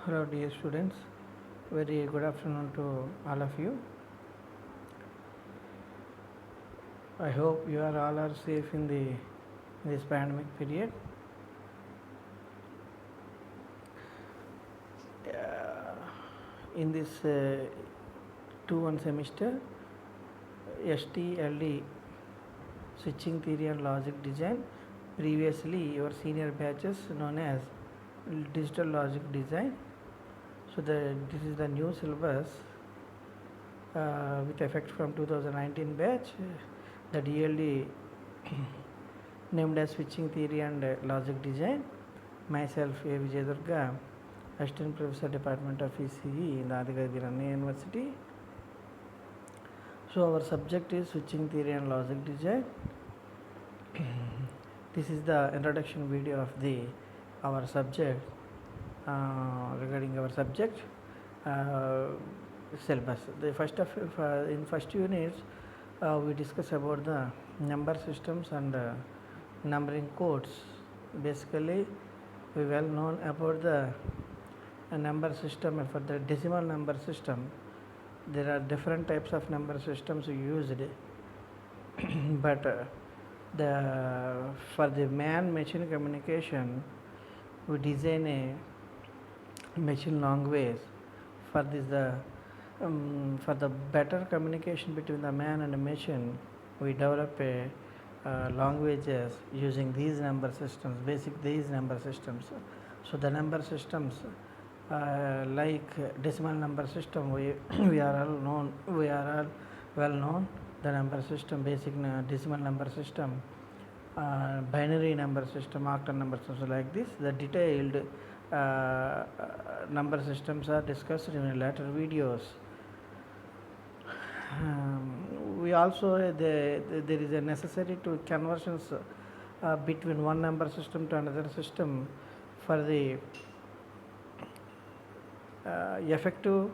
Hello dear students, very good afternoon to all of you. I hope you are all are safe in this pandemic period. In this 2-1 semester, STLD switching theory and logic design. Previously, your senior batches known as digital logic design. So this is the new syllabus with effect from 2019 batch. The DLD named as switching theory and logic design. Myself, A. Vijay Durga, Assistant Professor, Department of ECE in the Adigadri University. So our subject is switching theory and logic design. This is the introduction video of our subject regarding our subject syllabus. The in first units we discuss about the number systems and numbering codes. Basically, we well known about the number system. For the decimal number system, there are different types of number systems used, but for the man-machine communication, we design a machine language. For this, for the better communication between the man and the machine, we develop a languages using these number systems, these number systems. So the number systems like decimal number system, we are all well known. The number system, decimal number system, binary number system, octal number system, like this. The detailed number systems are discussed in later videos. We also there is a necessary to conversions between one number system to another system for the effective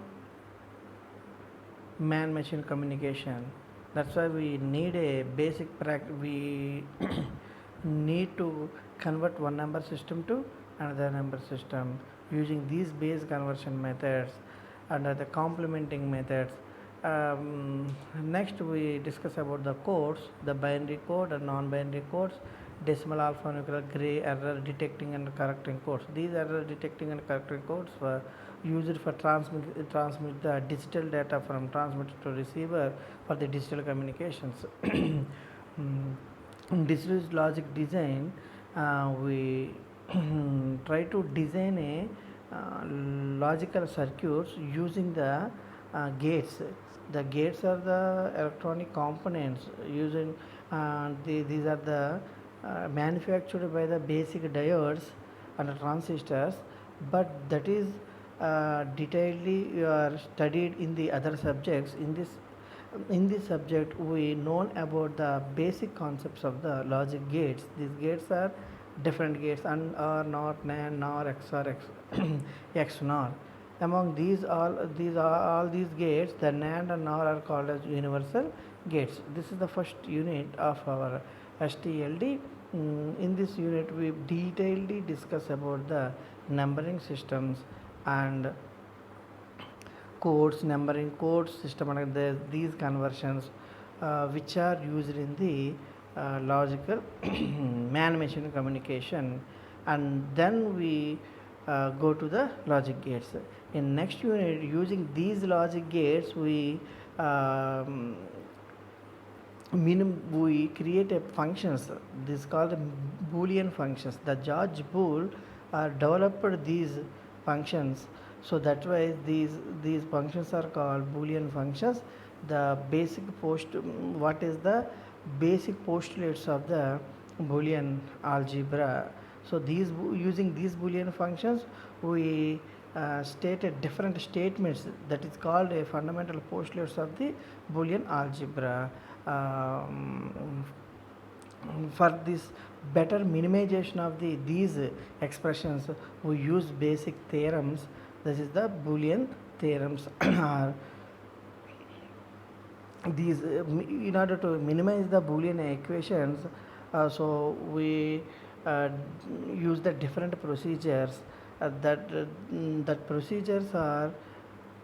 man-machine communication. That's why we need a basic practice. We need to convert one number system to another number system using these base conversion methods and the complementing methods. Next, we discuss about the codes, the binary code and non-binary codes, decimal, alphanumeric, gray, error detecting and correcting codes. These error detecting and correcting codes were used for transmit the digital data from transmitter to receiver for the digital communications. In digital logic design, we try to design a logical circuits using the gates. The gates are the electronic components using these are the manufactured by the basic diodes and transistors, but that is detailedly studied in the other subjects. In this subject, we know about the basic concepts of the logic gates. These gates are different gates: and or, not, NAND, NOR, XOR, XNOR. Among these gates, the NAND and NOR are called as universal gates. This is the first unit of our STLD. In this unit, we detailedly discuss about the numbering systems and codes, numbering codes, system, and these conversions which are used in the logical man-machine communication. And then we go to the logic gates. In next unit, using these logic gates, we we create a functions. This is called Boolean functions. The George Boole developed these functions, so that way these functions are called Boolean functions. The basic what is the basic postulates of the Boolean algebra. So using these Boolean functions, we stated different statements, that is called a fundamental postulates of the Boolean algebra. For this better minimization of these expressions, we use basic theorems. This is the Boolean theorems. These in order to minimize the Boolean equations, so we use the different procedures. that procedures are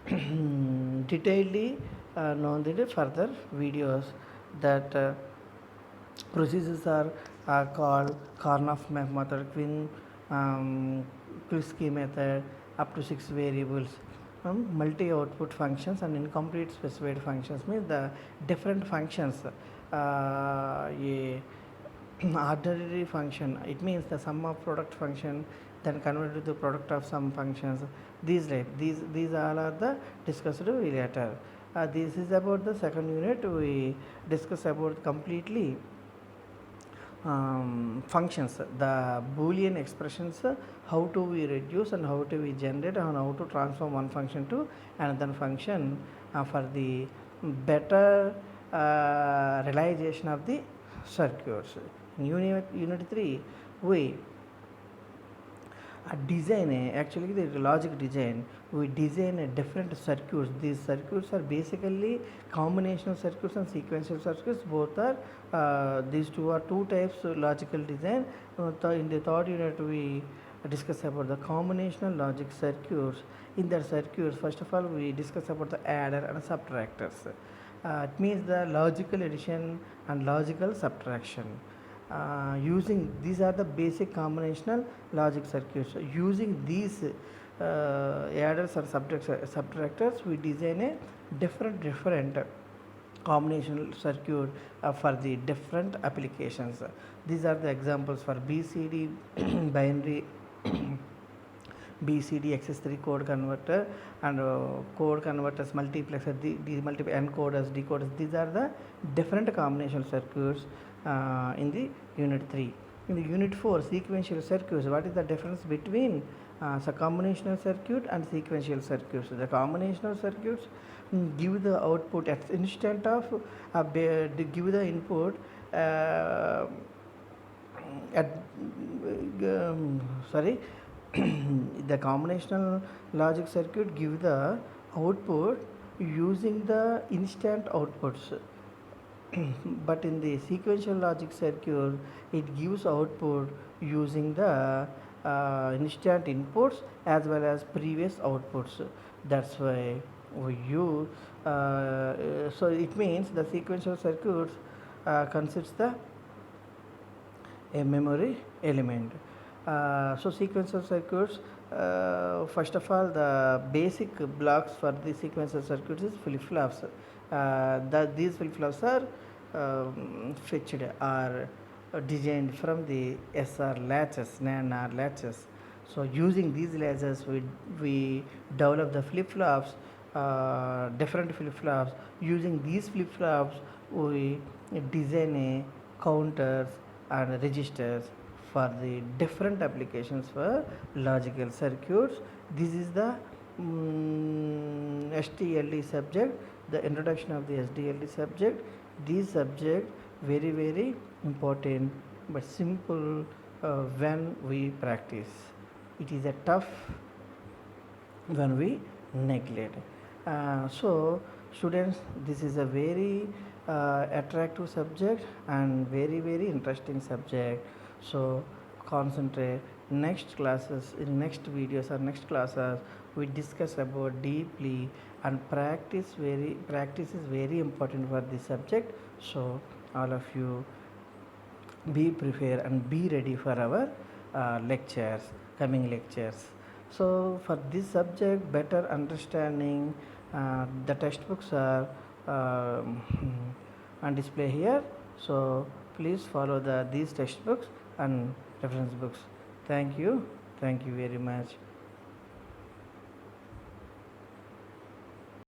detailedly known in the further videos. That procedures are called Karnoff method, Quinsky method, up to 6 variables, multi-output functions, and incomplete specified functions. Means the different functions. A ordinary function, it means the sum of product function then converted to the product of some functions. These all are the discussed later. This is about the second unit. We discuss about completely functions, the boolean expressions, how to we reduce and how to we generate and how to transform one function to another function for the better realization of the circuits. In unit 3 we actually the logic design, we design a different circuits. These circuits are basically combinational circuits and sequential circuits. Both are these two are two types of logical design. In the third unit we discuss about the combinational logic circuits. In that circuits, first of all we discuss about the adder and subtractors. It means the logical addition and logical subtraction. Using these are the basic combinational logic circuits. Using these adders and subtractors, we design a different combinational circuit for the different applications. These are the examples for BCD binary BCD XS3 code converter and code converters, multiplexer, encoders, decoders. These are the different combinational circuits in the unit 3. In the unit 4, sequential circuits. What is the difference between combinational circuit and sequential circuits? The combinational circuits give the output at instant of give the input at sorry the combinational logic circuit give the output using the instant outputs. But in the sequential logic circuit it gives output using the instant inputs as well as previous outputs. That's why we use so it means the sequential circuits consists the a memory element. So sequential circuits, first of all the basic blocks for the sequential circuits is flip-flops. These flip-flops are fetched or designed from the SR latches, NAND latches. So using these latches we develop the flip-flops, different flip-flops. Using these flip-flops we design a counters and registers for the different applications for logical circuits. This is the SDLD subject, the introduction of the SDLD subject. This subject very important but simple when we practice. It is a tough when we neglect. So students, this is a very attractive subject and very interesting subject. So concentrate. Next classes, in next videos or next classes we discuss about deeply, and practice is very important for this subject. So all of you be prepared and be ready for our coming lectures. So for this subject better understanding, the textbooks are on display here. So please follow these textbooks and reference books. Thank you very much.